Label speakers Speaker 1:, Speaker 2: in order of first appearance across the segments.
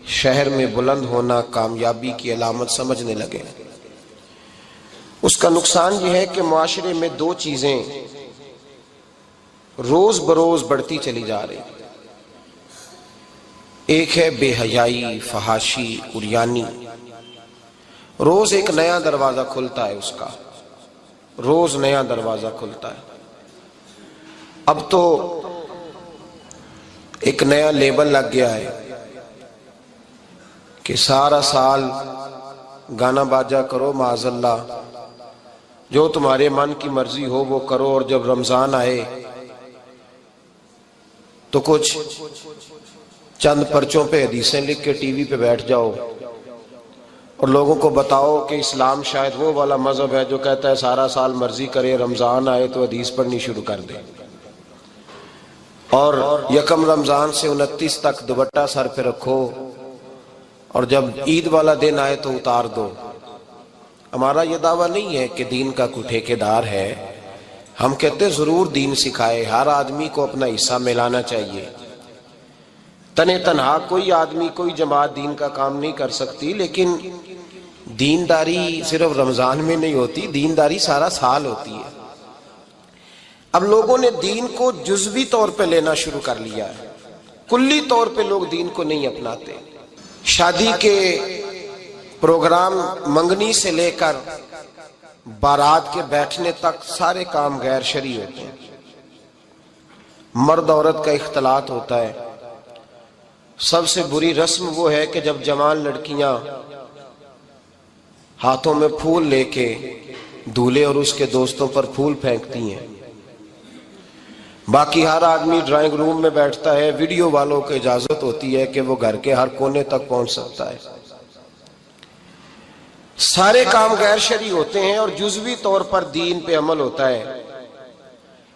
Speaker 1: شہر میں بلند ہونا کامیابی کی علامت سمجھنے لگے۔ اس کا نقصان یہ ہے کہ معاشرے میں دو چیزیں روز بروز بڑھتی چلی جا رہی، ایک ہے بے حیائی، فحاشی، عریانی۔ روز ایک نیا دروازہ کھلتا ہے اس کا، روز نیا دروازہ کھلتا ہے۔ اب تو ایک نیا لیبل لگ گیا ہے کہ سارا سال گانا باجا کرو، معاذ اللہ جو تمہارے من کی مرضی ہو وہ کرو، اور جب رمضان آئے تو کچھ چند پرچوں پہ حدیثیں لکھ کے ٹی وی پہ بیٹھ جاؤ اور لوگوں کو بتاؤ کہ اسلام شاید وہ والا مذہب ہے جو کہتا ہے سارا سال مرضی کرے، رمضان آئے تو حدیث پڑھنی شروع کر دے، اور یکم رمضان سے 29 تک دوپٹہ سر پہ رکھو اور جب عید والا دن آئے تو اتار دو۔ ہمارا یہ دعویٰ نہیں ہے کہ دین کا کوئی ٹھیکیدار ہے، ہم کہتے ضرور دین سکھائے، ہر آدمی کو اپنا حصہ ملانا چاہیے۔ تنے تنہا کوئی آدمی کوئی جماعت دین کا کام نہیں کر سکتی، لیکن دینداری صرف رمضان میں نہیں ہوتی، دینداری سارا سال ہوتی ہے۔ اب لوگوں نے دین کو جزوی طور پہ لینا شروع کر لیا ہے، کلی طور پہ لوگ دین کو نہیں اپناتے۔ شادی کے پروگرام منگنی سے لے کر بارات کے بیٹھنے تک سارے کام غیر شرعی ہوتے ہیں، مرد عورت کا اختلاط ہوتا ہے۔ سب سے بری رسم وہ ہے کہ جب جوان لڑکیاں ہاتھوں میں پھول لے کے دولہے اور اس کے دوستوں پر پھول پھینکتی ہیں، باقی ہر آدمی ڈرائنگ روم میں بیٹھتا ہے، ویڈیو والوں کو اجازت ہوتی ہے کہ وہ گھر کے ہر کونے تک پہنچ سکتا ہے۔ سارے کام غیر شرعی ہوتے ہیں اور جزوی طور پر دین پہ عمل ہوتا ہے۔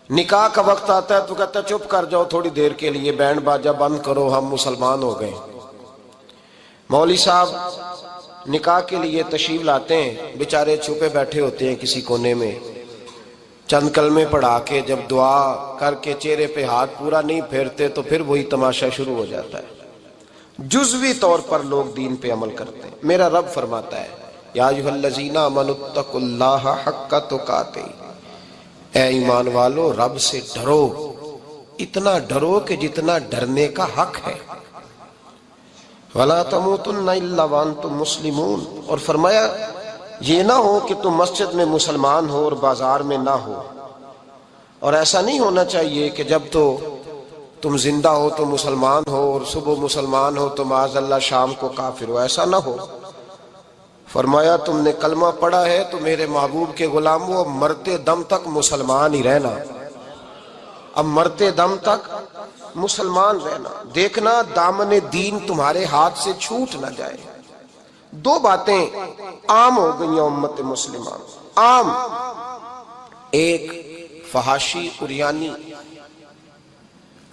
Speaker 1: نکاح کا وقت آتا ہے تو کہتا ہے چپ کر جاؤ تھوڑی دیر کے لیے، بینڈ باجا بند کرو، ہم مسلمان ہو گئے۔ مولوی صاحب نکاح کے لیے تشریف لاتے ہیں، بیچارے چھپے بیٹھے ہوتے ہیں کسی کونے میں، چند کلمے پڑھا کے جب دعا کر کے چہرے پہ ہاتھ پورا نہیں پھیرتے تو پھر وہی تماشا شروع ہو جاتا ہے۔ جزوی طور پر لوگ دین پہ عمل کرتے ہیں۔ میرا رب فرماتا ہے یا ایھا الذین آمنوا اتقوا اللہ حق تقاتہ، اے ایمان والو رب سے ڈرو، اتنا ڈرو کہ جتنا ڈرنے کا حق ہے۔ وَلَا تَمُوتُنَّ إِلَّا وَأَنْتُمْ مُسْلِمُونَ، اور فرمایا یہ نہ ہو کہ تم مسجد میں مسلمان ہو اور بازار میں نہ ہو، اور ایسا نہیں ہونا چاہیے کہ جب تو تم زندہ ہو تو مسلمان ہو اور صبح مسلمان ہو تو معاذ اللہ شام کو کافر ہو، ایسا نہ ہو۔ فرمایا تم نے کلمہ پڑھا ہے تو میرے محبوب کے غلام ہو، اب مرتے دم تک مسلمان ہی رہنا، اب مرتے دم تک مسلمان رہنا، دیکھنا دامن دین تمہارے ہاتھ سے چھوٹ نہ جائے۔ دو باتیں عام ہو گئی ہیں امت مسلمان، عام، ایک فحاشی عریانی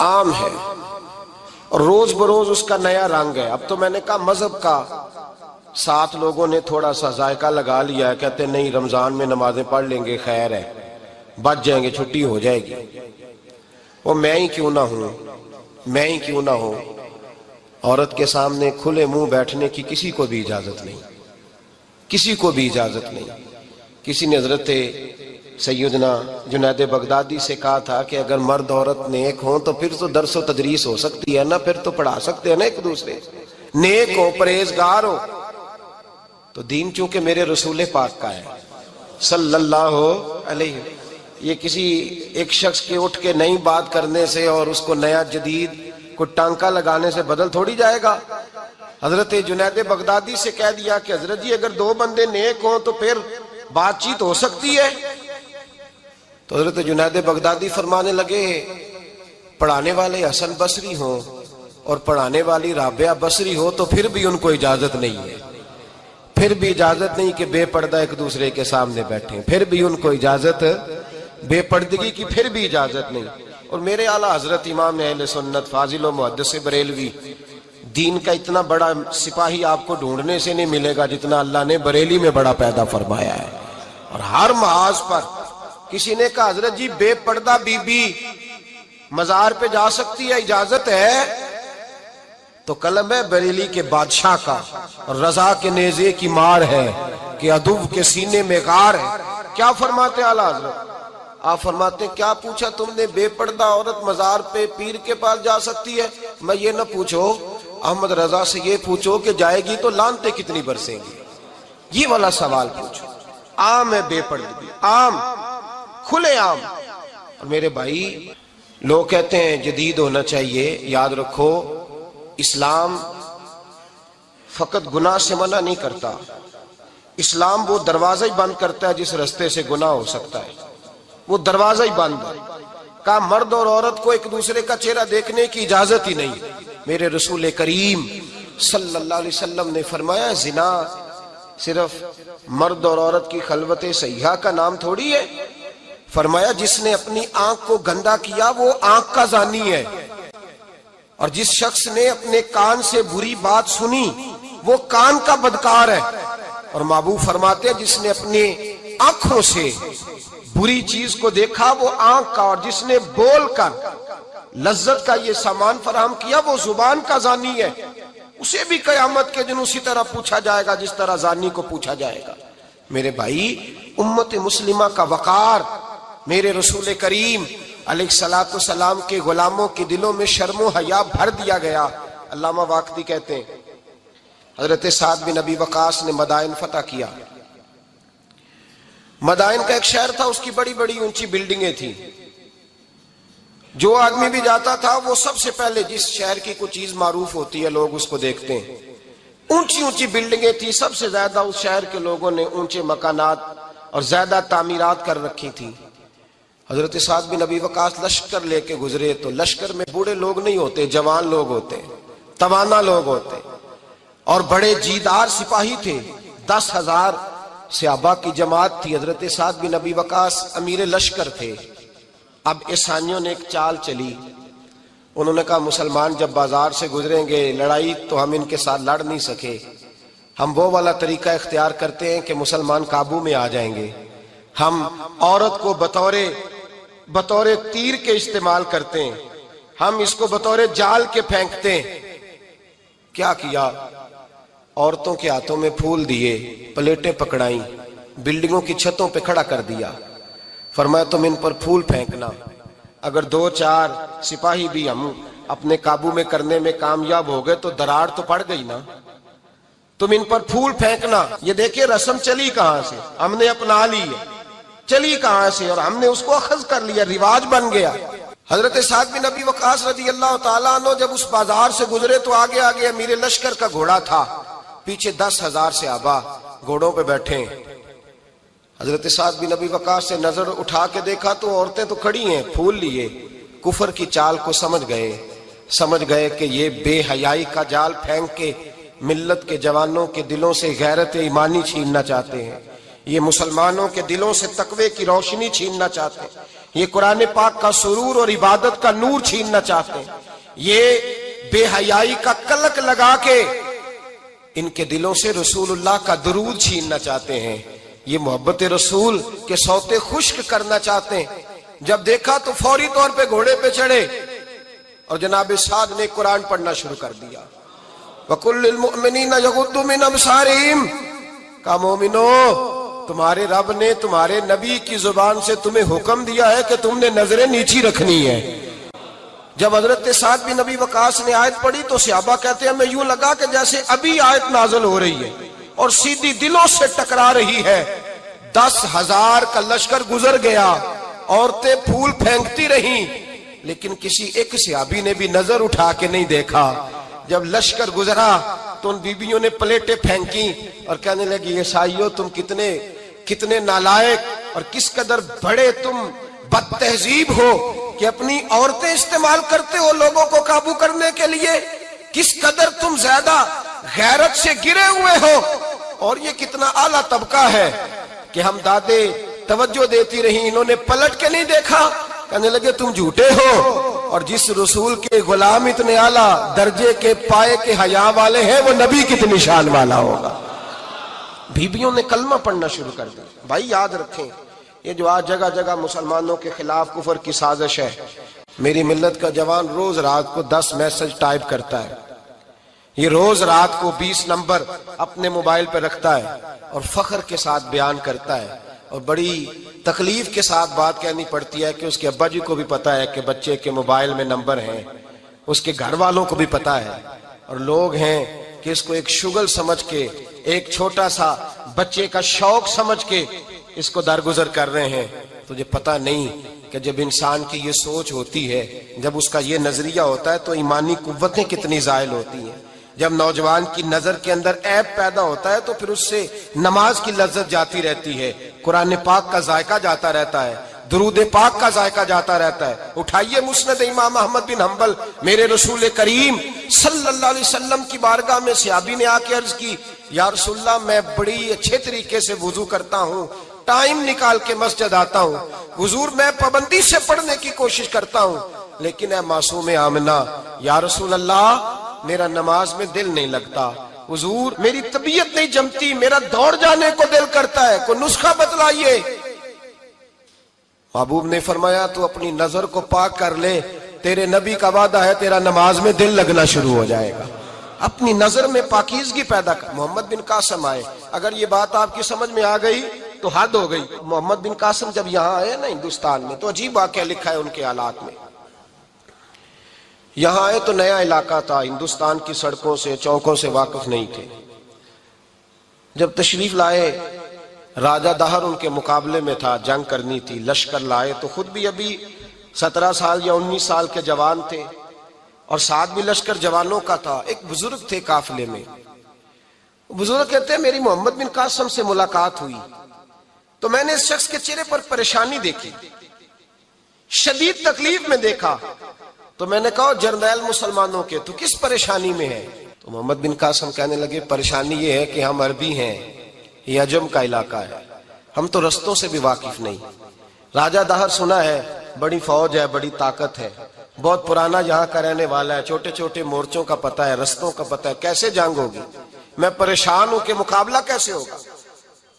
Speaker 1: عام ہے اور روز بروز اس کا نیا رنگ ہے۔ اب تو میں نے کہا مذہب کا ساتھ لوگوں نے تھوڑا سا ذائقہ لگا لیا ہے، کہتے نہیں رمضان میں نمازیں پڑھ لیں گے، خیر ہے، بچ جائیں گے، چھٹی ہو جائے گی۔ وہ میں ہی کیوں نہ ہوں، میں ہی کیوں نہ ہوں، عورت کے سامنے کھلے منہ بیٹھنے کی کسی کو بھی اجازت نہیں، کسی کو بھی اجازت نہیں۔ کسی نے حضرت سیدنا جنید بغدادی سے کہا تھا کہ اگر مرد عورت نیک ہوں تو پھر تو درس و تدریس ہو سکتی ہے نا، پھر تو پڑھا سکتے ہیں نا ایک دوسرے، نیک ہو پرہیزگار ہو۔ تو دین چونکہ میرے رسول پاک کا ہے صلی اللہ علیہ، یہ کسی ایک شخص کے اٹھ کے نئی بات کرنے سے اور اس کو نیا جدید کو ٹانکا لگانے سے بدل تھوڑی جائے گا۔ حضرت جنید بغدادی سے کہہ دیا کہ حضرت جی اگر دو بندے نیک ہوں تو پھر بات چیت ہو سکتی ہے۔ تو حضرت جنید بغدادی فرمانے لگے پڑھانے والے حسن بصری ہوں اور پڑھانے والی رابعہ بصری ہو تو پھر بھی ان کو اجازت نہیں ہے، پھر بھی اجازت نہیں کہ بے پردہ ایک دوسرے کے سامنے بیٹھیں، پھر بھی ان کو اجازت، بے پردگی کی پھر بھی اجازت نہیں۔ اور میرے اعلیٰ حضرت امام اہل سنت فاضل و محدث بریلوی، دین کا اتنا بڑا سپاہی آپ کو ڈھونڈنے سے نہیں ملے گا جتنا اللہ نے بریلی میں بڑا پیدا فرمایا ہے۔ اور ہر محاذ پر کسی نے کہا حضرت جی بے پردہ بی بی مزار پہ جا سکتی ہے، اجازت ہے؟ تو قلم ہے بریلی کے بادشاہ کا، رضا کے نیزے کی مار ہے کہ عدو کے سینے میں غار ہے۔ کیا فرماتے اعلیٰ حضرت؟ آپ فرماتے ہیں کیا پوچھا تم نے، بے پردہ عورت مزار پہ پیر کے پاس جا سکتی ہے؟ میں یہ نہ پوچھو، احمد رضا سے یہ پوچھو کہ جائے گی تو لانتے کتنی برسیں گی، یہ والا سوال پوچھو۔ عام ہے بے پردگی، عام، کھلے عام۔ اور میرے بھائی لوگ کہتے ہیں جدید ہونا چاہیے، یاد رکھو اسلام فقط گناہ سے منع نہیں کرتا، اسلام وہ دروازہ ہی بند کرتا ہے جس رستے سے گناہ ہو سکتا ہے، وہ دروازہ ہی بند ہے۔ کہا مرد اور عورت کو ایک دوسرے کا چہرہ دیکھنے کی اجازت ہی نہیں۔ میرے رسول کریم صلی اللہ علیہ وسلم نے فرمایا زنا صرف مرد اور عورت کی خلوت صحیحہ کا نام تھوڑی ہے، فرمایا جس نے اپنی آنکھ کو گندا کیا وہ آنکھ کا زانی ہے، اور جس شخص نے اپنے کان سے بری بات سنی وہ کان کا بدکار ہے، اور محبوب فرماتے ہیں جس نے اپنے آنکھوں سے بری چیز کو دیکھا وہ آنکھ کا، اور جس نے بول کر لذت کا یہ سامان فراہم کیا وہ زبان کا زانی ہے، اسے بھی قیامت کے دن اسی طرح پوچھا جائے گا جس طرح زانی کو پوچھا جائے گا۔ میرے بھائی امت مسلمہ کا وقار، میرے رسول کریم علیہ السلام کے غلاموں کے دلوں میں شرم و حیا بھر دیا گیا۔ علامہ واقدی کہتے ہیں حضرت سعد بن ابی وقاص نے مدائن فتح کیا۔ مدائن کا ایک شہر تھا، اس کی بڑی بڑی اونچی بلڈنگیں تھیں، جو آدمی بھی جاتا تھا وہ سب سے پہلے جس شہر کی کوئی چیز معروف ہوتی ہے لوگ اس کو دیکھتے ہیں۔ اونچی اونچی بلڈنگیں تھیں، سب سے زیادہ اس شہر کے لوگوں نے اونچے مکانات اور زیادہ تعمیرات کر رکھی تھی۔ حضرت سعد بن ابی وقاص لشکر لے کے گزرے تو لشکر میں بوڑھے لوگ نہیں ہوتے، جوان لوگ ہوتے، توانا لوگ ہوتے، اور بڑے جیدار سپاہی تھے، 10,000 صحابہ کی جماعت تھی۔ حضرت سعد بن ابی وقاص امیر لشکر تھے۔ اب عیسائیوں نے ایک چال چلی، انہوں نے کہا مسلمان جب بازار سے گزریں گے لڑائی تو ہم ان کے ساتھ لڑ نہیں سکے، ہم وہ والا طریقہ اختیار کرتے ہیں کہ مسلمان قابو میں آ جائیں گے، ہم عورت کو بطور تیر کے استعمال کرتے ہیں، ہم اس کو بطور جال کے پھینکتے ہیں۔ کیا کیا؟ عورتوں کے ہاتھوں میں پھول دیے، پلیٹیں پکڑائیں، بلڈنگوں کی چھتوں پہ کھڑا کر دیا، فرمایا تم ان پر پھول پھینکنا، اگر 2-4 سپاہی بھی ہم اپنے قابو میں کرنے میں کامیاب ہو گئے تو دراڑ تو پڑ گئی نا، تم ان پر پھول پھینکنا۔ یہ دیکھیں رسم چلی کہاں سے، ہم نے اپنا لی ہے، چلی کہاں سے اور ہم نے اس کو اخذ کر لیا، رواج بن گیا۔ حضرت سعد بن ابی وقاص رضی اللہ تعالیٰ عنہ جب اس بازار سے گزرے تو آگے آگے امیر لشکر کا گھوڑا تھا، پیچھے 10,000 صحابہ گھوڑوں پہ بیٹھے۔ حضرت سعد بن ابی وقاص سے نظر اٹھا کے دیکھا تو عورتیں تو کھڑی ہیں، پھول لیے، کفر کی چال کو سمجھ گئے کہ یہ بے حیائی کا جال پھینک کے ملت کے جوانوں کے دلوں سے غیرت ایمانی چھیننا چاہتے ہیں، یہ مسلمانوں کے دلوں سے تقوی کی روشنی چھیننا چاہتے ہیں، یہ قرآن پاک کا سرور اور عبادت کا نور چھیننا چاہتے ہیں، یہ بے حیائی کا کلک لگا کے ان کے دلوں سے رسول اللہ کا درود چھیننا چاہتے ہیں، یہ محبت رسول کے سوتے خشک کرنا چاہتے ہیں۔ جب دیکھا تو فوری طور پہ گھوڑے پہ چڑھے اور جناب سعد نے قرآن پڑھنا شروع کر دیا۔ وَقُلْ لِلْمُؤْمِنِينَ يَغُضُّوا مِنْ أَبْصَارِهِمْ، کہا مومنو تمہارے رب نے تمہارے نبی کی زبان سے تمہیں حکم دیا ہے کہ تم نے نظریں نیچی رکھنی ہے۔ جب حضرت سعد بن ابی وقاص نے آیت پڑھی تو صحابہ کہتے ہیں ہمیں یوں لگا کہ جیسے ابھی آیت نازل ہو رہی ہے اور سیدھی دلوں سے ٹکرا رہی ہے۔ 10,000 کا لشکر گزر گیا، عورتیں پھول پھینکتی رہیں، لیکن کسی ایک صحابی نے بھی نظر اٹھا کے نہیں دیکھا۔ جب لشکر گزرا تو ان بیبیوں نے پلیٹیں پھینکی اور کہنے لگی عیسائیوں تم کتنے نالائق اور کس قدر بڑے تم بد تہذیب ہو کہ اپنی عورتیں استعمال کرتے ہو لوگوں کو قابو کرنے کے لیے، کس قدر تم زیادہ غیرت سے گرے ہوئے ہو، اور یہ کتنا اعلیٰ طبقہ ہے کہ ہم دادے توجہ دیتی رہیں، انہوں نے پلٹ کے نہیں دیکھا، کہنے لگے تم جھوٹے ہو، اور جس رسول کے غلام اتنے اعلیٰ درجے کے پائے کے حیا والے ہیں وہ نبی کتنی شان والا ہوگا۔ بیبیوں نے کلمہ پڑھنا شروع کر دیا۔ بھائی یاد رکھیں یہ جو آج جگہ جگہ مسلمانوں کے خلاف کفر کی سازش ہے، میری ملت کا جوان روز رات کو 10 میسج ٹائپ کرتا ہے، یہ روز رات کو 20 نمبر اپنے موبائل پہ رکھتا ہے اور فخر کے ساتھ بیان کرتا ہے، اور بڑی تکلیف کے ساتھ بات کہنی پڑتی ہے کہ اس کے ابا جی کو بھی پتا ہے کہ بچے کے موبائل میں نمبر ہیں، اس کے گھر والوں کو بھی پتا ہے، اور لوگ ہیں کہ اس کو ایک شغل سمجھ کے، ایک چھوٹا سا بچے کا شوق سمجھ کے اس کو درگزر کر رہے ہیں۔ تجھے پتا نہیں کہ جب انسان کی یہ سوچ ہوتی ہے، جب اس کا یہ نظریہ ہوتا ہے تو ایمانی قوتیں کتنی زائل ہوتی ہیں۔ جب نوجوان کی نظر کے اندر عیب پیدا ہوتا ہے تو پھر اس سے نماز کی لذت جاتی رہتی ہے، قرآن پاک کا ذائقہ جاتا رہتا ہے، درود پاک کا ذائقہ جاتا رہتا ہے۔ اٹھائیے مسند امام احمد بن حنبل، میرے رسول کریم صلی اللہ علیہ وسلم کی بارگاہ میں صحابی نے آ کے عرض کی، یا رسول اللہ میں بڑی اچھے طریقے سے وضو کرتا ہوں، ٹائم نکال کے مسجد آتا ہوں، حضور میں پابندی سے پڑھنے کی کوشش کرتا ہوں، لیکن اے معصوم آمنہ، یا رسول اللہ میرا نماز میں دل نہیں لگتا، حضور میری طبیعت نہیں جمتی، میرا دوڑ جانے کو دل کرتا ہے، کوئی نسخہ بتلائیے۔ محبوب نے فرمایا تو اپنی نظر کو پاک کر لے، تیرے نبی کا وعدہ ہے تیرا نماز میں دل لگنا شروع ہو جائے گا۔ اپنی نظر میں پاکیزگی پیدا کر۔ محمد بن قاسم آئے، اگر یہ بات آپ کی سمجھ میں آ گئی تو حد ہو گئی۔ محمد بن قاسم جب یہاں آئے نا ہندوستان میں، تو عجیب واقعہ لکھا ہے ان کے حالات میں۔ یہاں آئے تو نیا علاقہ تھا، ہندوستان کی سڑکوں سے چوکوں سے واقف نہیں تھے۔ جب تشریف لائے، راجہ دہر ان کے مقابلے میں تھا، جنگ کرنی تھی، لشکر لائے، تو خود بھی ابھی 17 سال یا 19 سال کے جوان تھے، اور ساتھ بھی لشکر جوانوں کا تھا۔ ایک بزرگ تھے قافلے میں، بزرگ کہتے ہیں میری محمد بن قاسم سے ملاقات ہوئی تو میں نے اس شخص کے چہرے پر پریشانی دیکھی، شدید تکلیف میں دیکھا، تو میں نے کہا جرنیل مسلمانوں کے تو کس پریشانی میں ہے؟ تو محمد بن قاسم کہنے لگے پریشانی یہ ہے کہ ہم عربی ہیں، یہ عجم کا علاقہ ہے، ہم تو رستوں سے بھی واقف نہیں۔ راجہ دہر سنا ہے بڑی فوج ہے، بڑی طاقت ہے، بہت پرانا یہاں کا رہنے والا ہے، چھوٹے چھوٹے مورچوں کا پتہ ہے، رستوں کا پتہ ہے، کیسے جنگ ہوگی؟ میں پریشان ہوں کہ مقابلہ کیسے ہوگا؟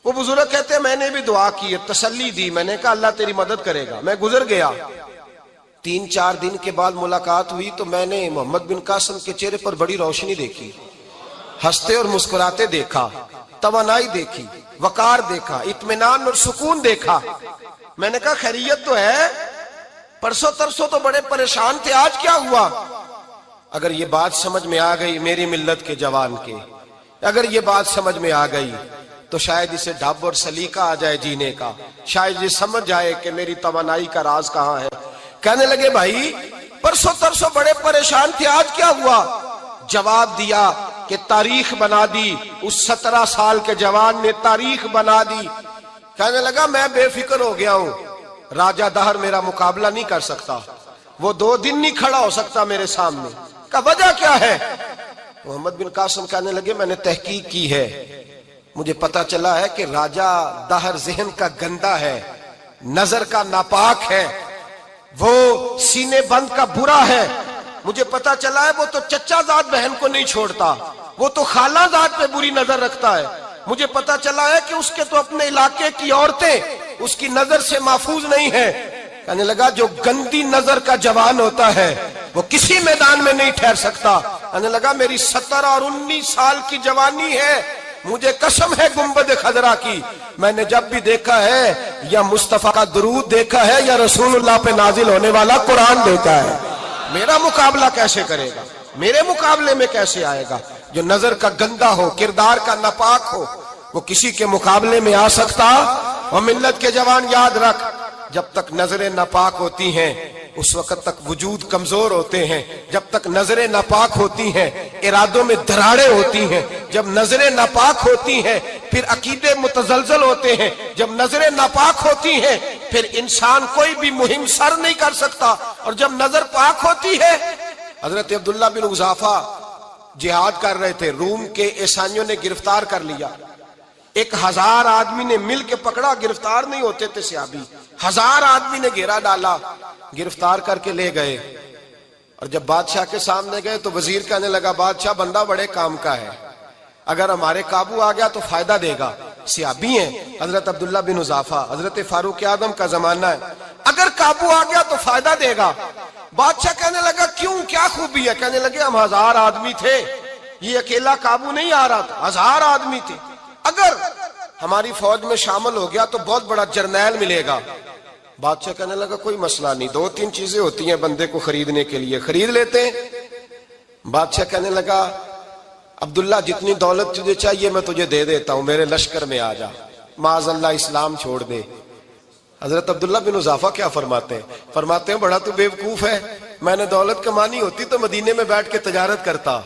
Speaker 1: وہ بزرگ کہتے ہیں میں نے بھی دعا کی، تسلی دی، میں نے کہا اللہ تیری مدد کرے گا۔ میں گزر گیا، 3-4 دن کے بعد ملاقات ہوئی تو میں نے محمد بن قاسم کے چہرے پر بڑی روشنی دیکھی، ہنستے اور مسکراتے دیکھا، توانائی دیکھی، وقار دیکھا، اطمینان اور سکون دیکھا۔ میں نے کہا خیریت تو ہے، پرسوں ترسوں تو بڑے پریشان تھے، آج کیا ہوا؟ اگر یہ بات سمجھ میں آ گئی میری ملت کے جوان کے، اگر یہ بات سمجھ میں آ گئی تو شاید اسے ڈھب اور سلیقہ آ جائے جینے کا، شاید یہ سمجھ جائے کہ میری توانائی کا راز کہاں ہے۔ کہنے لگے بھائی پرسوں ترسوں بڑے پریشان تھے، آج کیا ہوا؟ جواب دیا کہ تاریخ بنا دی، اس 17 سال کے جوان نے تاریخ بنا دی۔ کہنے لگا میں بے فکر ہو گیا ہوں، راجہ دہر میرا مقابلہ نہیں کر سکتا، وہ 2 دن نہیں کھڑا ہو سکتا میرے سامنے۔ کہا وجہ کیا ہے؟ محمد بن قاسم کہنے لگے میں نے تحقیق کی ہے، مجھے پتا چلا ہے کہ راجہ دہر ذہن کا گندا ہے، نظر کا ناپاک ہے، وہ سینے بند کا برا ہے۔ مجھے پتا چلا ہے وہ تو چچا زاد بہن کو نہیں چھوڑتا، وہ تو خالہ زاد پہ بری نظر رکھتا ہے۔ مجھے پتا چلا ہے کہ اس کے تو اپنے علاقے کی عورتیں اس کی نظر سے محفوظ نہیں ہیں۔ کہنے لگا جو گندی نظر کا جوان ہوتا ہے وہ کسی میدان میں نہیں ٹھہر سکتا۔ کہنے لگا میری 17 اور 19 سال کی جوانی ہے، مجھے قسم ہے گنبد خضرا کی، میں نے جب بھی دیکھا ہے یا مصطفیٰ کا درود دیکھا ہے یا رسول اللہ پہ نازل ہونے والا قرآن دیکھا ہے۔ میرا مقابلہ کیسے کرے گا؟ میرے مقابلے میں کیسے آئے گا؟ جو نظر کا گندا ہو، کردار کا ناپاک ہو، وہ کسی کے مقابلے میں آ سکتا؟ اور ملت کے جوان یاد رکھ، جب تک نظریں ناپاک ہوتی ہیں اس وقت تک وجود کمزور ہوتے ہیں، جب تک نظریں ناپاک ہوتی ہیں ارادوں میں دراڑیں ہوتی ہیں، جب نظریں ناپاک ہوتی ہیں پھر عقیدے متزلزل ہوتے ہیں، جب نظریں ناپاک ہوتی ہیں پھر انسان کوئی بھی مہم سر نہیں کر سکتا، اور جب نظر پاک ہوتی ہے۔ حضرت عبداللہ بن حذافہ جہاد کر رہے تھے، روم کے عیسائیوں نے گرفتار کر لیا، 1000 آدمی نے مل کے پکڑا، گرفتار نہیں ہوتے تھے صحابی، 1000 آدمی نے گھیرا ڈالا، گرفتار کر کے لے گئے۔ اور جب بادشاہ کے سامنے گئے تو وزیر کہنے لگا بادشاہ بندہ بڑے کام کا ہے، اگر ہمارے قابو آ گیا تو فائدہ دے گا۔ صحابی ہیں حضرت عبداللہ بن حذافہ، حضرت فاروق اعظم کا زمانہ ہے، اگر قابو آ گیا تو فائدہ دے گا۔ بادشاہ کہنے لگا کیوں، کیا خوبی ہے؟ کہنے لگے ہم 1000 آدمی تھے، یہ اکیلا قابو نہیں آ رہا تھا، 1000 آدمی تھے. اگر ہماری فوج میں شامل ہو گیا تو بہت بڑا جرنیل ملے گا. بادشاہ کہنے لگا کوئی مسئلہ نہیں، 2-3 چیزیں ہوتی ہیں بندے کو خریدنے کے لیے، خرید لیتے ہیں. بادشاہ کہنے لگا عبداللہ جتنی دولت تجھے چاہیے میں تجھے دے دیتا ہوں، میرے لشکر میں آ جا، معاذ اللہ اسلام چھوڑ دے. حضرت عبداللہ بن حذافہ کیا فرماتے ہیں بڑا تو بیوقوف ہے، میں نے دولت کمانی ہوتی تو مدینے میں بیٹھ کے تجارت کرتا.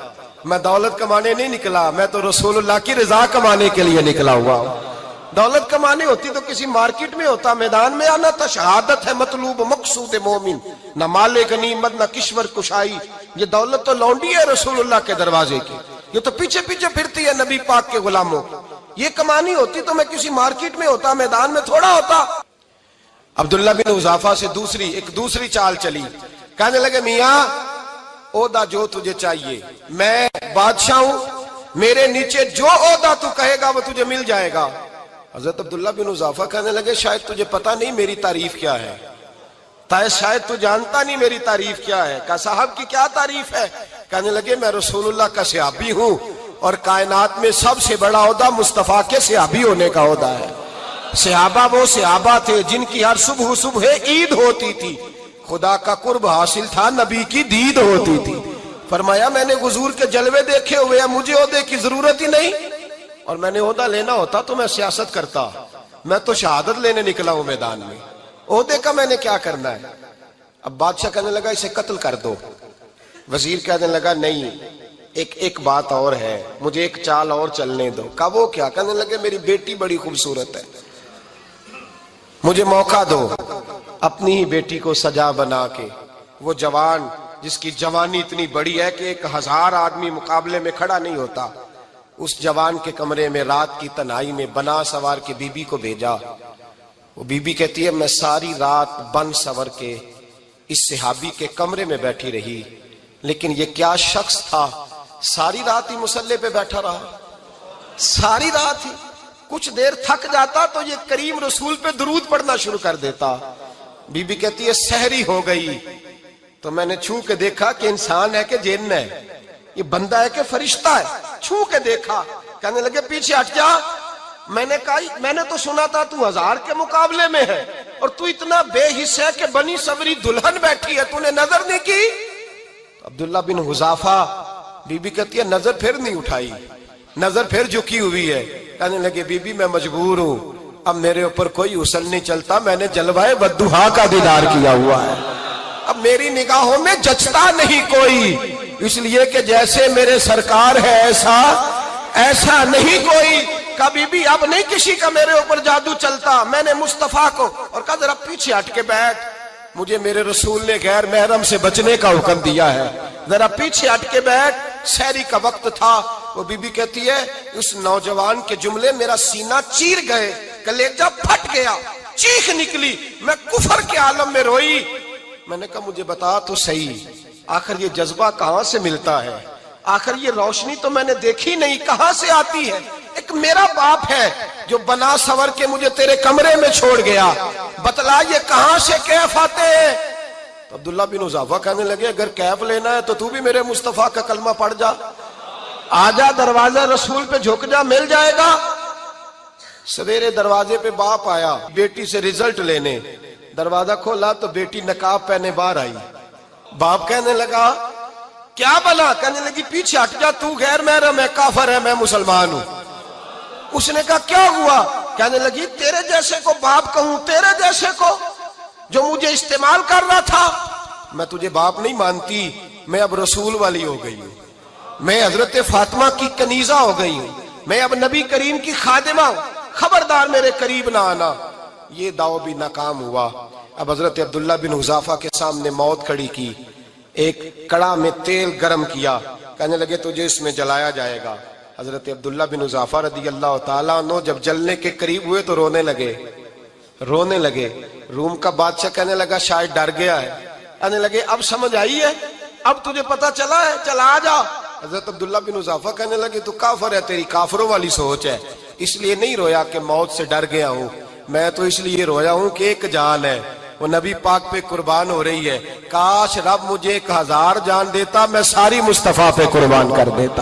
Speaker 1: میں دولت کمانے نہیں نکلا، میں تو رسول اللہ کی رضا کمانے کے لیے نکلا ہوا ہوں. دولت کمانے ہوتی تو کسی مارکیٹ میں ہوتا، میدان میں آنا تھا. شہادت ہے مطلوب مقصود مومن، نہ مال غنیمت نہ کشور کشائی. یہ دولت تو لونڈی ہے رسول اللہ کے دروازے کی، یہ تو پیچھے پیچھے پھرتی ہے نبی پاک کے غلاموں. یہ کمانی ہوتی تو میں کسی مارکیٹ میں ہوتا، میدان میں تھوڑا ہوتا. عبداللہ بن حذافہ سے دوسری چال چلی. کہنے لگے میاں عہدہ جو تجھے چاہیے، میں بادشاہ ہوں، میرے نیچے جو عہدہ تو کہے گا وہ تجھے مل جائے گا. حضرت عبداللہ بن حذافہ کہنے لگے شاید تجھے پتہ نہیں میری تعریف کیا ہے، شاید تو جانتا نہیں میری تعریف کیا ہے. کہا صاحب کی کیا تعریف ہے؟ کہنے لگے میں رسول اللہ کا صحابی ہوں اور کائنات میں سب سے بڑا عہدہ مصطفیٰ کے صحابی ہونے کا عہدہ ہے. صحابہ وہ صحابہ تھے جن کی ہر صبح عید ہوتی تھی، خدا کا قرب حاصل تھا، نبی کی دید ہوتی تھی. فرمایا میں نے حضور کے جلوے دیکھے ہوئے ہیں، مجھے عہدے کی ضرورت ہی نہیں، اور میں نے عہدہ لینا ہوتا تو میں سیاست کرتا، میں تو شہادت لینے نکلا ہوں میدان میں، عہدے کا میں نے کیا کرنا ہے. اب بادشاہ کہنے لگا اسے قتل کر دو. وزیر کہنے لگا نہیں، ایک بات اور ہے، مجھے ایک چال اور چلنے دو. کہا وہ کیا؟ کہنے لگے میری بیٹی بڑی خوبصورت ہے، مجھے موقع دو اپنی ہی بیٹی کو سجا بنا کے. وہ جوان جس کی جوانی اتنی بڑی ہے کہ 1000 آدمی مقابلے میں کھڑا نہیں ہوتا، اس جوان کے کمرے میں رات کی تنہائی میں بنا سوار کے بی بی کو بھیجا. وہ بی بی کہتی ہے میں ساری رات بن سور کے اس صحابی کے کمرے میں بیٹھی رہی، لیکن یہ کیا شخص تھا، ساری رات ہی مسلح پہ بیٹھا رہا، ساری رات ہی. کچھ دیر تھک جاتا تو یہ کریم رسول پہ درود پڑھنا شروع کر دیتا. بی بی کہتی ہے سحری ہو گئی تو میں نے چھو کے دیکھا کہ انسان ہے کہ جن ہے، یہ بندہ ہے کہ فرشتہ ہے، چھو کے دیکھا. کہنے لگے پیچھے ہٹ جا. میں نے کہا میں نے تو سنا تھا تو 1000 کے مقابلے میں ہے اور تو اتنا بے حس ہے کہ بنی سوری دلہن بیٹھی ہے، تو نے نظر نہیں کی. عبداللہ بن حذافہ بی بی کہتی ہے نظر پھر نہیں اٹھائی، نظر پھر جھکی ہوئی ہے. کہنے لگے بی بی میں مجبور ہوں، اب میرے اوپر کوئی حسن نہیں چلتا، میں نے جلوہ بدوحا کا دیدار کیا ہوا ہے، اب میری نگاہوں میں جچتا نہیں کوئی، اس لیے کہ جیسے میرے سرکار ہے ایسا نہیں کوئی. کبھی بھی اب نہیں کسی کا میرے اوپر جادو چلتا. میں نے مصطفیٰ کو اور کہا ذرا پیچھے ہٹ کے بیٹھ، مجھے میرے رسول نے غیر محرم سے بچنے کا حکم دیا ہے، ذرا پیچھے ہٹ کے بیٹھ. سحری کا وقت تھا. وہ بی بی کہتی ہے اس نوجوان کے جملے میرا سینہ چیر گئے، کلیجہ پھٹ گیا، چیخ نکلی، میں کفر کے عالم میں روئی. میں نے کہا مجھے بتا تو صحیح، آخر یہ جذبہ کہاں سے ملتا ہے، آخر یہ روشنی تو میں نے دیکھی نہیں، کہاں سے آتی ہے؟ ایک میرا باپ ہے جو بنا سور کے مجھے تیرے کمرے میں چھوڑ گیا، بتلا یہ کہاں سے کیف آتے ہیں؟ تو عبداللہ بن حذافہ کہنے لگے اگر کیف لینا ہے تو تو بھی میرے مصطفیٰ کا کلمہ پڑھ جا، آجا دروازہ رسول پہ جھک جا، مل جائے گا. سویرے دروازے پہ باپ آیا بیٹی سے رزلٹ لینے، دروازہ کھولا تو بیٹی نقاب پہنے باہر آئی. باپ کہنے لگا کیا بنا؟ کہنے لگی پیچھے ہٹ جا، تو غیر محرم ہے، کافر ہے، میں مسلمان ہوں. اس نے کہا کیا ہوا؟ کہنے لگی تیرے جیسے کو باپ کہوں، تیرے جیسے کو جو مجھے استعمال کر رہا تھا. میں تجھے باپ نہیں مانتی، میں اب رسول والی ہو گئی ہوں، میں حضرت فاطمہ کی کنیزہ ہو گئی ہوں، میں اب نبی کریم کی خادمہ ہوں، خبردار میرے قریب نہ آنا. یہ دعو بھی ناکام ہوا. اب حضرت عبداللہ بن حذافہ کے سامنے موت کھڑی کی، ایک کڑا میں تیل گرم کیا، کہنے لگے تجھے اس میں جلایا جائے گا. حضرت عبداللہ بن حذافہ رضی اللہ تعالیٰ عنہ جب جلنے کے قریب ہوئے تو رونے لگے. روم کا بادشاہ کہنے لگا شاید ڈر گیا ہے. کہنے لگے اب سمجھ آئی ہے، اب تجھے پتا چلا ہے، چلا آ جا. حضرت عبداللہ بن حذافہ کہنے لگے تو کافر ہے، تیری کافروں والی سوچ ہے. اس لیے نہیں رویا کہ موت سے ڈر گیا ہوں، میں تو اس لیے رویا ہوں کہ ایک جان ہے، وہ نبی پاک پہ قربان ہو رہی ہے. کاش رب مجھے 1000 جان دیتا، میں ساری مصطفیٰ پہ قربان کر دیتا.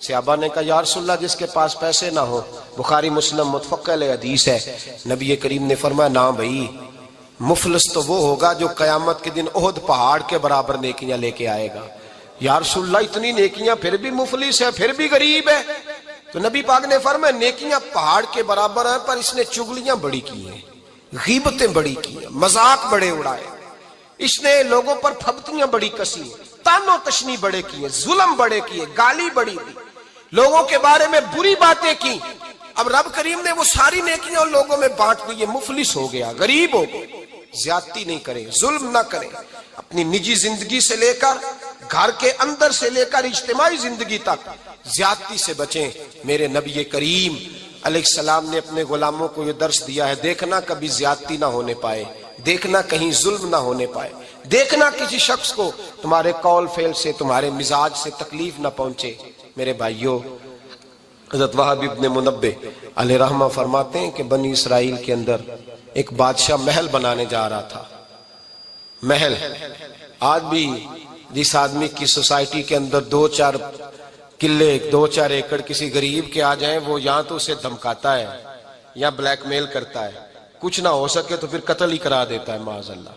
Speaker 1: صحابہ نے کہا یا رسول اللہ جس کے پاس پیسے نہ ہو، بخاری مسلم متفق علیہ حدیث ہے، نبی کریم نے فرمایا نہ بھائی، مفلس تو وہ ہوگا جو قیامت کے دن احد پہاڑ کے برابر نیکیاں لے کے آئے گا۔ یا رسول اللہ اتنی نیکیاں پھر بھی مفلس ہے، پھر بھی غریب ہے؟ تو نبی پاک نے فرمایا نیکیاں پہاڑ کے برابر ہیں، پر اس نے چگلیاں بڑی کی ہیں، غیبتیں بڑی کی ہیں، مذاق بڑے اڑائے، اس نے لوگوں پر پھبتیاں بڑی کسی ہیں، تان و تشنی بڑے کیے، ظلم بڑے کیے، گالی بڑی دی، لوگوں کے بارے میں بری باتیں کی۔ اب رب کریم نے وہ ساری نیکیاں ان لوگوں میں بانٹ دی، یہ مفلس ہو گیا، غریب ہو گیا۔ زیادتی نہیں کریں، ظلم نہ کریں، اپنی نجی زندگی سے لے کر گھر کے اندر سے لے کر اجتماعی زندگی تک زیادتی سے بچیں۔ میرے نبی کریم علیہ السلام نے اپنے غلاموں کو یہ درس دیا ہے، دیکھنا کبھی زیادتی نہ ہونے پائے، دیکھنا کہیں ظلم نہ ہونے پائے، دیکھنا کسی شخص کو تمہارے قول فعل سے، تمہارے مزاج سے تکلیف نہ پہنچے۔ میرے بھائیوں، حضرت وہب ابن منبہ علیہ رحمہ فرماتے ہیں کہ بنی اسرائیل کے اندر ایک بادشاہ محل بنانے جا رہا تھا۔ محل آج بھی جس آدمی کی سوسائٹی کے اندر 2-4 قلعے 2-4 ایکڑ کسی غریب کے آ جائیں، وہ یا تو اسے دھمکاتا ہے یا بلیک میل کرتا ہے، کچھ نہ ہو سکے تو پھر قتل ہی کرا دیتا ہے معاذ اللہ۔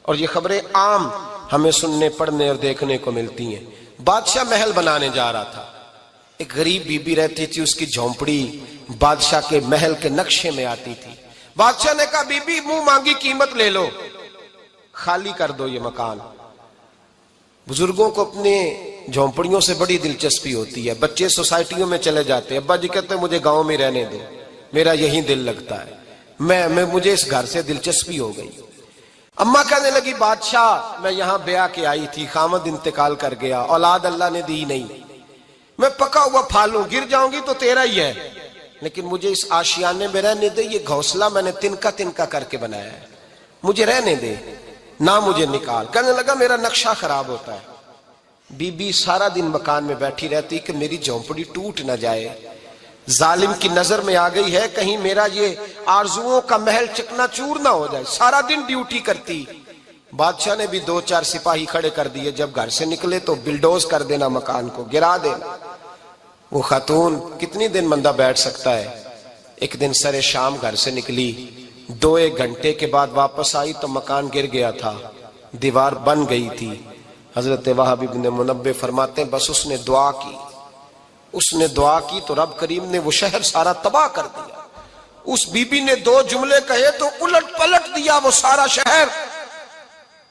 Speaker 1: اور یہ خبریں عام ہمیں سننے پڑھنے اور دیکھنے کو ملتی ہیں۔ بادشاہ محل بنانے جا رہا تھا، ایک غریب بی بی رہتی تھی، اس کی جھونپڑی بادشاہ کے محل کے نقشے میں آتی تھی۔ بادشاہ نے کہا بی بی منہ مانگی قیمت لے لو، خالی کر دو یہ مکان۔ بزرگوں کو اپنے جھونپڑیوں سے بڑی دلچسپی ہوتی ہے، بچے سوسائٹیوں میں چلے جاتے ہیں، ابا جی کہتے ہیں مجھے گاؤں میں رہنے دو، میرا یہی دل لگتا ہے، مجھے اس گھر سے دلچسپی ہو گئی۔ اماں کہنے لگی بادشاہ میں یہاں بیاہ کے آئی تھی، خامد انتقال کر گیا، اولاد اللہ نے دی نہیں، میں پکا ہوا پھالوں، گر جاؤں گی تو تیرا ہی ہے، لیکن مجھے اس آشیانے میں رہنے دے، یہ گھونسلہ میں نے تنکا تنکا کر کے بنایا ہے، مجھے رہنے دے، نہ مجھے نکال۔ کہنے لگا میرا نقشہ خراب ہوتا ہے۔ بی بی سارا دن مکان میں بیٹھی رہتی کہ میری جھونپڑی ٹوٹ نہ جائے، ظالم کی نظر میں آ گئی ہے کہیں میرا یہ آرزوؤں کا محل چکنا چور نہ ہو جائے، سارا دن ڈیوٹی کرتی۔ بادشاہ نے بھی 2-4 سپاہی کھڑے کر دیے، جب گھر سے نکلے تو بلڈوز کر دینا، مکان کو گرا دینا۔ وہ خاتون کتنی دن بندہ بیٹھ سکتا ہے؟ ایک دن سر شام گھر سے نکلی، 2-1 گھنٹے کے بعد واپس آئی تو مکان گر گیا تھا، دیوار بن گئی تھی۔ حضرت وہب ابن منبہ فرماتے ہیں بس اس نے دعا کی تو رب کریم نے وہ شہر سارا تباہ کر دیا۔ اس بی بی نے 2 جملے کہے تو الٹ پلٹ دیا وہ سارا شہر۔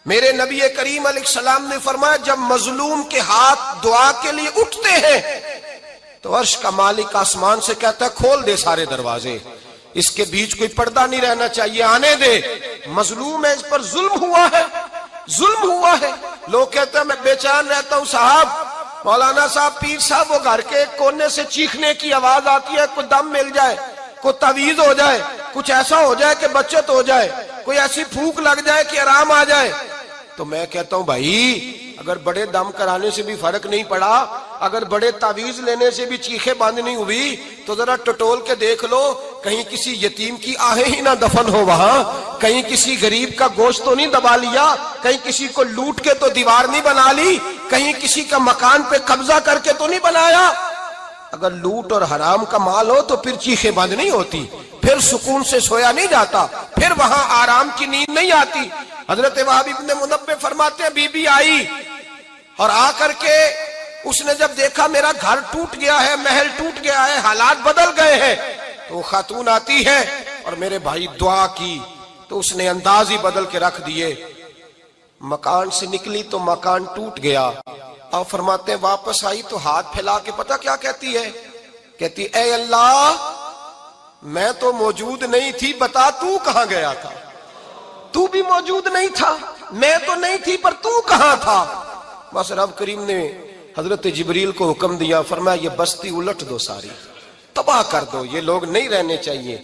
Speaker 1: میرے نبی کریم علیہ السلام نے فرمایا جب مظلوم کے ہاتھ دعا کے لیے اٹھتے ہیں تو عرش کا مالک آسمان سے کہتا ہے کھول دے سارے دروازے، اس کے بیچ کوئی پردہ نہیں رہنا چاہیے، آنے دے، مظلوم ہے، اس پر ظلم ہوا ہے، ظلم ہوا ہے۔ لوگ کہتے ہیں میں بے چین رہتا ہوں صاحب، مولانا صاحب، پیر صاحب، وہ گھر کے ایک کونے سے چیخنے کی آواز آتی ہے، کوئی دم مل جائے، کوئی تعویذ ہو جائے، کچھ ایسا ہو جائے کہ بچت ہو جائے، کوئی ایسی پھونک لگ جائے کہ آرام آ جائے۔ تو میں کہتا ہوں بھائی اگر بڑے دم کرانے سے بھی فرق نہیں پڑا، اگر بڑے تعویذ لینے سے بھی چیخیں بند نہیں ہوئی، تو ذرا ٹٹول کے دیکھ لو کہیں کسی یتیم کی آہیں ہی نہ دفن ہو وہاں، کہیں کسی غریب کا گوشت تو نہیں دبا لیا، کہیں کسی کو لوٹ کے تو دیوار نہیں بنا لی، کہیں کسی کا مکان پہ قبضہ کر کے تو نہیں بنایا۔ اگر لوٹ اور حرام کا مال ہو تو پھر چیخیں بند نہیں ہوتی، پھر سکون سے سویا نہیں جاتا، پھر وہاں آرام کی نیند نہیں آتی۔ حضرت وہب ابن منبہ فرماتے ہیں بی بی آئی اور آ کر کے اس نے جب دیکھا میرا گھر ٹوٹ گیا ہے، محل ٹوٹ گیا ہے، حالات بدل گئے ہیں، تو وہ خاتون آتی ہے اور میرے بھائی دعا کی تو اس نے انداز ہی بدل کے رکھ دیے۔ مکان سے نکلی تو مکان ٹوٹ گیا، اور فرماتے ہیں واپس آئی تو ہاتھ پھیلا کے پتہ کیا کہتی ہے؟ کہتی اے اللہ میں تو موجود نہیں تھی، بتا تو کہاں گیا تھا؟ تو بھی موجود نہیں تھا، میں تو نہیں تھی، پر تو کہاں تھا؟ بس رب کریم نے حضرت جبریل کو حکم دیا، فرمایا یہ بستی الٹ دو، ساری تباہ کر دو، یہ لوگ نہیں رہنے چاہیے،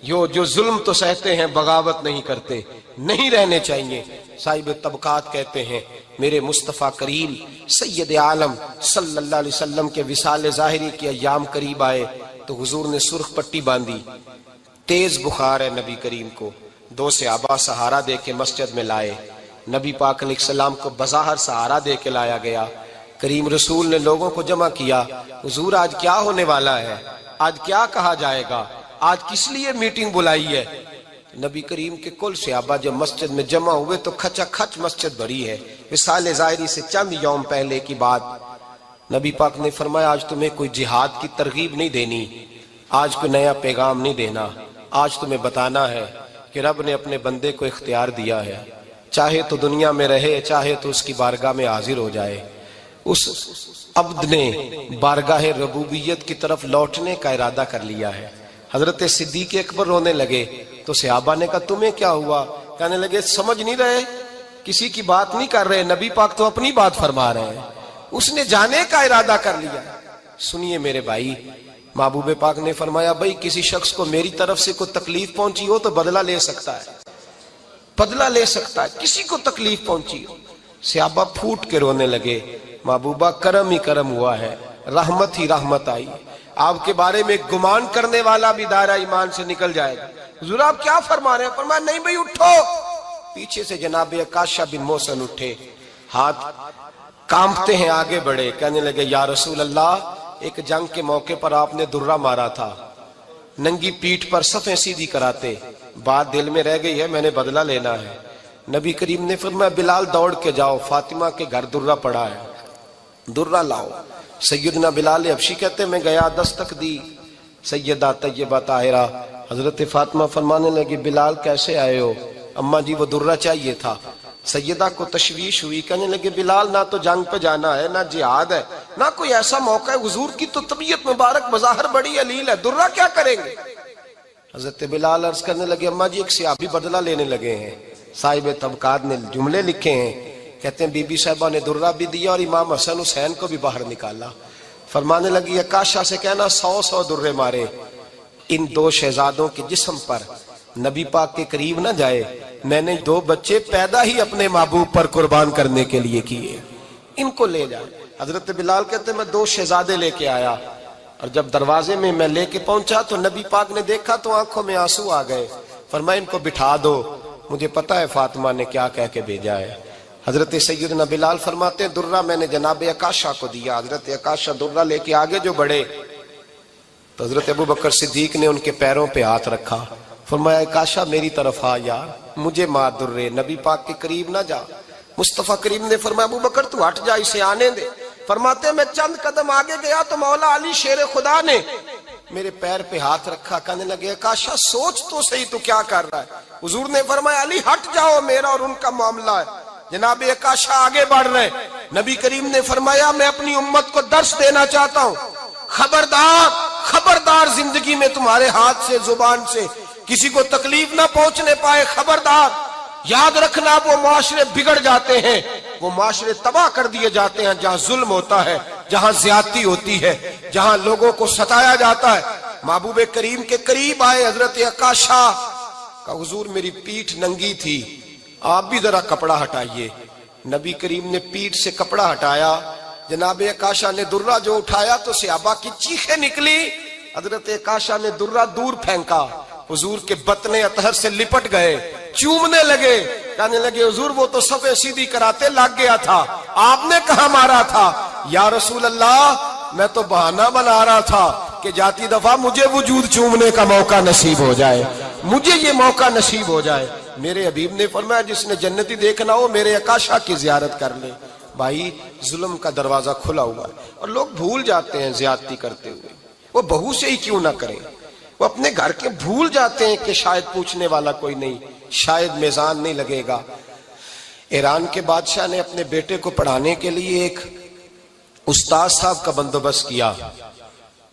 Speaker 1: جو ظلم تو سہتے ہیں بغاوت نہیں کرتے، نہیں رہنے چاہیے۔ صاحب طبقات کہتے ہیں میرے مصطفیٰ کریم سید عالم صلی اللہ علیہ وسلم کے وصال ظاہری کے ایام قریب آئے تو حضور نے سرخ پٹی باندھی، تیز بخار ہے نبی کریم کو، 2 صحابہ سہارا دے کے مسجد میں لائے، نبی پاک علیہ السلام کو بظاہر سہارا دے کے لایا گیا، کریم رسول نے لوگوں کو جمع کیا، حضور آج کیا ہونے والا ہے، آج کیا کہا جائے گا، آج کس لیے میٹنگ بلائی ہے؟ نبی کریم کے کل صحابہ جب مسجد میں جمع ہوئے تو کھچا کھچ مسجد بھری ہے۔ وصال ظاہری سے چند یوم پہلے کی بات، نبی پاک نے فرمایا آج تمہیں کوئی جہاد کی ترغیب نہیں دینی، آج کوئی نیا پیغام نہیں دینا، آج تمہیں بتانا ہے کہ رب نے اپنے بندے کو اختیار دیا ہے، چاہے تو دنیا میں رہے، چاہے تو اس کی بارگاہ میں حاضر ہو جائے۔ اس عبد نے بارگاہ ربوبیت کی طرف لوٹنے کا ارادہ کر لیا ہے۔ حضرت صدیق اکبر رونے لگے تو صحابہ نے کہا تمہیں کیا ہوا؟ کہنے لگے سمجھ نہیں رہے، کسی کی بات نہیں کر رہے، نبی پاک تو اپنی بات فرما رہے ہیں، اس نے جانے کا ارادہ کر لیا۔ سنیے میرے بھائی، محبوب پاک نے فرمایا بھائی کسی شخص کو میری طرف سے کوئی تکلیف پہنچی ہو تو بدلہ لے سکتا ہے، بدلہ لے سکتا ہے، کسی کو تکلیف پہنچی ہو۔ صحابہ پھوٹ کے رونے لگے، محبوبہ کرم ہی کرم ہوا ہے، رحمت ہی رحمت آئی، آپ کے بارے میں گمان کرنے والا بھی دائرہ ایمان سے نکل جائے گا۔ حضور آپ کیا فرما رہے ہیں؟ فرمایا نہیں بھائی اٹھو۔ پیچھے سے جناب عکاشہ بن محصن اٹھے، ہاتھ کانپتے ہیں، آگے بڑھے، کہنے لگے یا رسول اللہ، ایک جنگ کے موقع پر آپ نے درہ مارا تھا، ننگی پیٹھ پر صفیں سیدھی کراتے، بات دل میں رہ گئی ہے، میں نے بدلہ لینا ہے۔ نبی کریم نے فرمایا بلال دوڑ کے جاؤ، فاطمہ کے گھر درہ پڑا ہے، درہ لاؤ۔ سیدنا بلال حبشی کہتے میں گیا، دستک دی، سیدہ طیبہ طاہرہ حضرت فاطمہ فرمانے لگی بلال کیسے آئے ہو؟ اماں جی وہ درہ چاہیے تھا۔ سیدہ کو تشویش ہوئی، کہنے لگے بلال نہ تو جنگ پہ جانا ہے، نہ جہاد ہے، نہ کوئی ایسا موقع ہے، حضور کی تو طبیعت مبارک بظاہر بڑی علیل ہے، درہ کیا کریں گے؟ حضرت بلال عرض کرنے لگے اماں جی ایک صحابی بدلہ لینے لگے ہیں، صاحب طبقات نے جملے لکھے ہیں، کہتے ہیں بی بی صاحبہ نے درہ بھی دیا اور امام حسن حسین کو بھی باہر نکالا۔ فرمانے لگی عکاشہ سے کہنا 100 درے مارے، ان دو شہزادوں کے جسم پر نبی پاک کے قریب نہ جائے، میں نے 2 بچے پیدا ہی اپنے محبوب پر قربان کرنے کے لیے کیے، ان کو لے جائے۔ حضرت بلال کہتے ہیں میں 2 شہزادے لے کے آیا، اور جب دروازے میں میں لے کے پہنچا تو نبی پاک نے دیکھا تو آنکھوں میں آنسو آ گئے، فرمایا ان کو بٹھا دو، مجھے پتا ہے فاطمہ نے کیا کہہ کے بھیجا ہے۔ حضرت سیدنا بلال فرماتے ہیں درہ میں نے جناب عکاشہ کو دیا، حضرت عکاشہ درہ لے کے آگے جو بڑھے تو حضرت ابوبکر صدیق نے ان کے پیروں پہ ہاتھ رکھا، فرمایا عکاشہ میری طرف آ یار، مجھے مار درے، نبی پاک کے قریب نہ جا۔ مصطفیٰ کریم نے فرمایا ابوبکر تو ہٹ جا، اسے آنے دے۔ فرماتے ہیں میں چند قدم آگے گیا تو مولا علی شیر خدا نے میرے پیر پہ ہاتھ رکھا، کہنے لگے عکاشہ سوچ تو صحیح تو کیا کر رہا ہے؟ حضور نے فرمایا علی ہٹ جاؤ، میرا اور ان کا معاملہ ہے۔ جناب عکاشہ آگے بڑھ رہے، نبی کریم نے فرمایا میں اپنی امت کو درس دینا چاہتا ہوں، خبردار خبردار زندگی میں تمہارے ہاتھ سے زبان سے کسی کو تکلیف نہ پہنچنے پائے، خبردار۔ یاد رکھنا وہ معاشرے بگڑ جاتے ہیں، وہ معاشرے تباہ کر دیے جاتے ہیں جہاں ظلم ہوتا ہے، جہاں زیادتی ہوتی ہے، جہاں لوگوں کو ستایا جاتا ہے۔ محبوب کریم کے قریب آئے حضرت عکاشہ کا، حضور میری پیٹھ ننگی تھی، آپ بھی ذرا کپڑا ہٹائیے۔ نبی کریم نے پیٹھ سے کپڑا ہٹایا، جناب عکاشہ نے درہ جو اٹھایا تو صحابہ کی چیخیں نکلی، حضرت عکاشہ نے درہ دور پھینکا، حضور کے بطن اطہر سے لپٹ گئے، چومنے لگے، کہنے لگے حضور وہ تو صفیں سیدھی کراتے لگ گیا تھا، آپ نے کہاں مارا تھا؟ یا رسول اللہ میں تو بہانہ بنا رہا تھا کہ جاتی دفعہ مجھے وجود چومنے کا موقع نصیب ہو جائے، مجھے یہ موقع نصیب ہو جائے۔ میرے حبیب نے فرمایا جس نے جنتی دیکھنا ہو میرے عکاشہ کی زیارت کر لے۔ بھائی ظلم کا دروازہ کھلا ہوا ہے اور لوگ بھول جاتے ہیں زیادتی کرتے ہوئے، وہ بہو سے ہی کیوں نہ کریں، وہ اپنے گھر کے بھول جاتے ہیں کہ شاید پوچھنے والا کوئی نہیں، شاید میزان نہیں لگے گا۔ ایران کے بادشاہ نے اپنے بیٹے کو پڑھانے کے لیے ایک استاد صاحب کا بندوبست کیا۔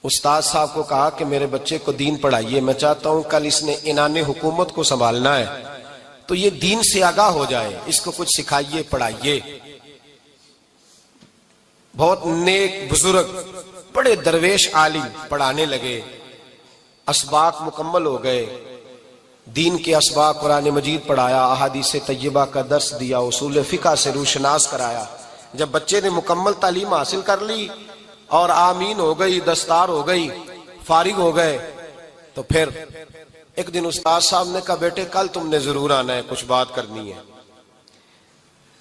Speaker 1: استاد صاحب کو کہا کہ میرے بچے کو دین پڑھائیے، میں چاہتا ہوں کل اس نے عنان حکومت کو سنبھالنا ہے تو یہ دین سے آگاہ ہو جائے، اس کو کچھ سکھائیے پڑھائیے۔ بہت نیک بزرگ بڑے درویش عالم پڑھانے لگے، اسباق مکمل ہو گئے، دین کے اسباق قرآن مجید پڑھایا، احادیث طیبہ کا درس دیا، اصول فقہ سے روشناس کرایا۔ جب بچے نے مکمل تعلیم حاصل کر لی اور آمین ہو گئی، دستار ہو گئی، فارغ ہو گئے، تو پھر ایک دن استاد صاحب نے کہا بیٹے کل تم نے ضرور آنا ہے، کچھ بات کرنی ہے۔